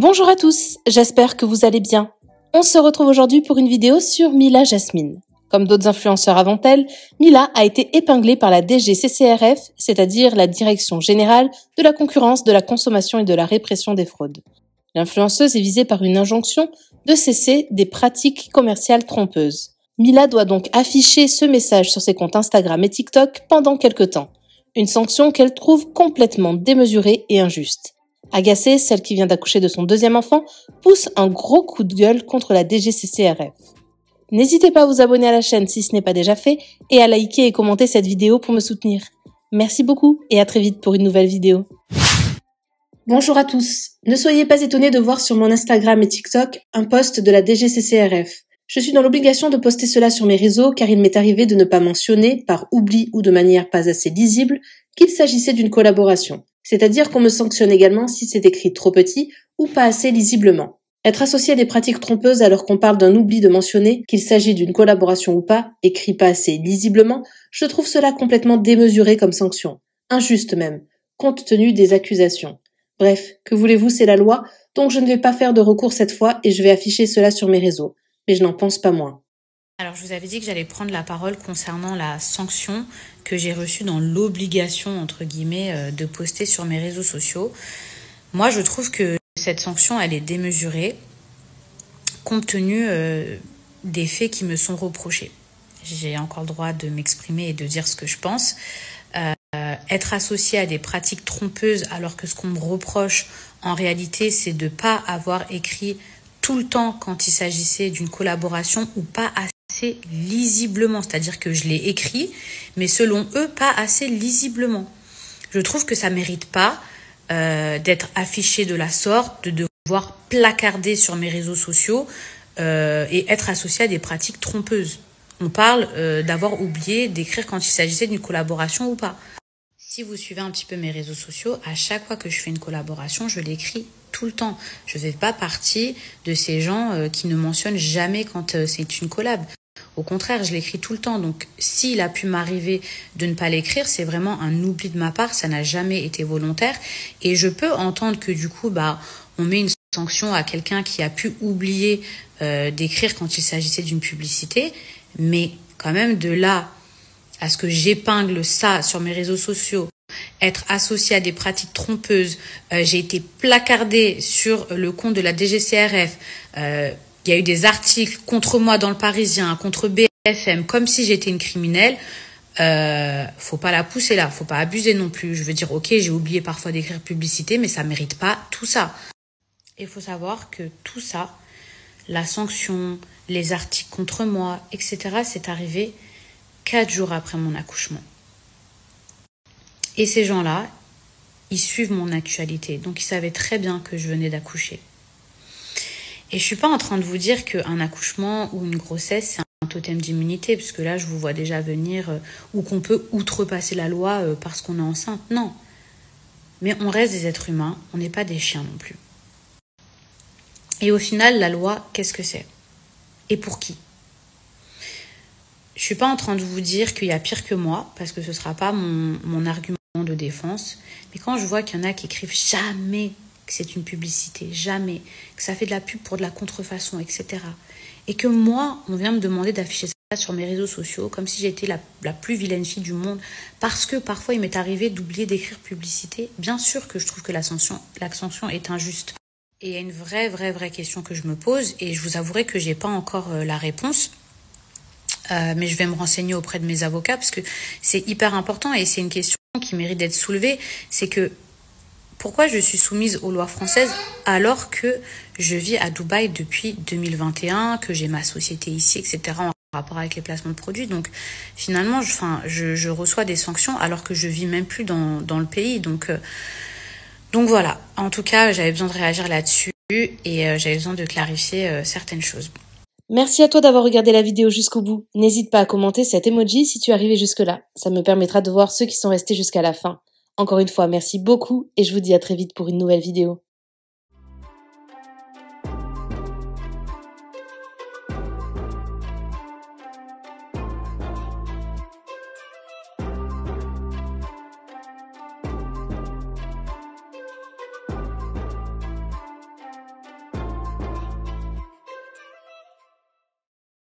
Bonjour à tous, j'espère que vous allez bien. On se retrouve aujourd'hui pour une vidéo sur Mila Jasmine. Comme d'autres influenceurs avant elle, Mila a été épinglée par la DGCCRF, c'est-à-dire la Direction Générale de la Concurrence, de la Consommation et de la Répression des Fraudes. L'influenceuse est visée par une injonction de cesser des pratiques commerciales trompeuses. Mila doit donc afficher ce message sur ses comptes Instagram et TikTok pendant quelques temps. Une sanction qu'elle trouve complètement démesurée et injuste. Agacée, celle qui vient d'accoucher de son deuxième enfant pousse un gros coup de gueule contre la DGCCRF. N'hésitez pas à vous abonner à la chaîne si ce n'est pas déjà fait et à liker et commenter cette vidéo pour me soutenir. Merci beaucoup et à très vite pour une nouvelle vidéo. Bonjour à tous. Ne soyez pas étonnés de voir sur mon Instagram et TikTok un post de la DGCCRF. Je suis dans l'obligation de poster cela sur mes réseaux car il m'est arrivé de ne pas mentionner, par oubli ou de manière pas assez lisible, qu'il s'agissait d'une collaboration. C'est-à-dire qu'on me sanctionne également si c'est écrit trop petit ou pas assez lisiblement. Être associé à des pratiques trompeuses alors qu'on parle d'un oubli de mentionner qu'il s'agit d'une collaboration ou pas, écrit pas assez lisiblement, je trouve cela complètement démesuré comme sanction. Injuste même, compte tenu des accusations. Bref, que voulez-vous, c'est la loi, donc je ne vais pas faire de recours cette fois et je vais afficher cela sur mes réseaux. Mais je n'en pense pas moins. Alors, je vous avais dit que j'allais prendre la parole concernant la sanction que j'ai reçue dans l'obligation, entre guillemets, de poster sur mes réseaux sociaux. Moi, je trouve que cette sanction, elle est démesurée compte tenu des faits qui me sont reprochés. J'ai encore le droit de m'exprimer et de dire ce que je pense. Être associé à des pratiques trompeuses alors que ce qu'on me reproche, en réalité, c'est de ne pas avoir écrit tout le temps quand il s'agissait d'une collaboration ou pas assez lisiblement. C'est-à-dire que je l'ai écrit, mais selon eux, pas assez lisiblement. Je trouve que ça ne mérite pas d'être affiché de la sorte, de devoir placarder sur mes réseaux sociaux et être associé à des pratiques trompeuses. On parle d'avoir oublié d'écrire quand il s'agissait d'une collaboration ou pas. Si vous suivez un petit peu mes réseaux sociaux, à chaque fois que je fais une collaboration, je l'écris tout le temps. Je ne fais pas partie de ces gens qui ne mentionnent jamais quand c'est une collab. Au contraire, je l'écris tout le temps. Donc, s'il a pu m'arriver de ne pas l'écrire, c'est vraiment un oubli de ma part. Ça n'a jamais été volontaire. Et je peux entendre que du coup, on met une sanction à quelqu'un qui a pu oublier d'écrire quand il s'agissait d'une publicité. Mais quand même, de là à ce que j'épingle ça sur mes réseaux sociaux, être associé à des pratiques trompeuses, j'ai été placardée sur le compte de la DGCRF, il y a eu des articles contre moi dans le Parisien, contre BFM, comme si j'étais une criminelle. Faut pas la pousser là, faut pas abuser non plus. Je veux dire, ok, j'ai oublié parfois d'écrire publicité, mais ça mérite pas tout ça. Il faut savoir que tout ça, la sanction, les articles contre moi, etc., c'est arrivé 4 jours après mon accouchement. Et ces gens-là, ils suivent mon actualité. Donc, ils savaient très bien que je venais d'accoucher. Et je suis pas en train de vous dire qu'un accouchement ou une grossesse, c'est un totem d'immunité, puisque là, je vous vois déjà venir, ou qu'on peut outrepasser la loi parce qu'on est enceinte. Non. Mais on reste des êtres humains, on n'est pas des chiens non plus. Et au final, la loi, qu'est-ce que c'est? Et pour qui? Je suis pas en train de vous dire qu'il y a pire que moi, parce que ce sera pas mon argument de défense. Mais quand je vois qu'il y en a qui écrivent jamais que c'est une publicité, jamais, que ça fait de la pub pour de la contrefaçon, etc. Et que moi, on vient me demander d'afficher ça sur mes réseaux sociaux, comme si j'étais la plus vilaine fille du monde, parce que parfois il m'est arrivé d'oublier d'écrire publicité. Bien sûr que je trouve que la sanction est injuste. Et il y a une vraie question que je me pose, et je vous avouerai que j'ai pas encore la réponse. Mais je vais me renseigner auprès de mes avocats parce que c'est hyper important et c'est une question qui mérite d'être soulevée. C'est que pourquoi je suis soumise aux lois françaises alors que je vis à Dubaï depuis 2021, que j'ai ma société ici, etc. en rapport avec les placements de produits. Donc finalement, je reçois des sanctions alors que je vis même plus dans le pays. Donc voilà. En tout cas, j'avais besoin de réagir là-dessus et j'avais besoin de clarifier certaines choses. Merci à toi d'avoir regardé la vidéo jusqu'au bout. N'hésite pas à commenter cet emoji si tu es arrivé jusque-là. Ça me permettra de voir ceux qui sont restés jusqu'à la fin. Encore une fois, merci beaucoup et je vous dis à très vite pour une nouvelle vidéo.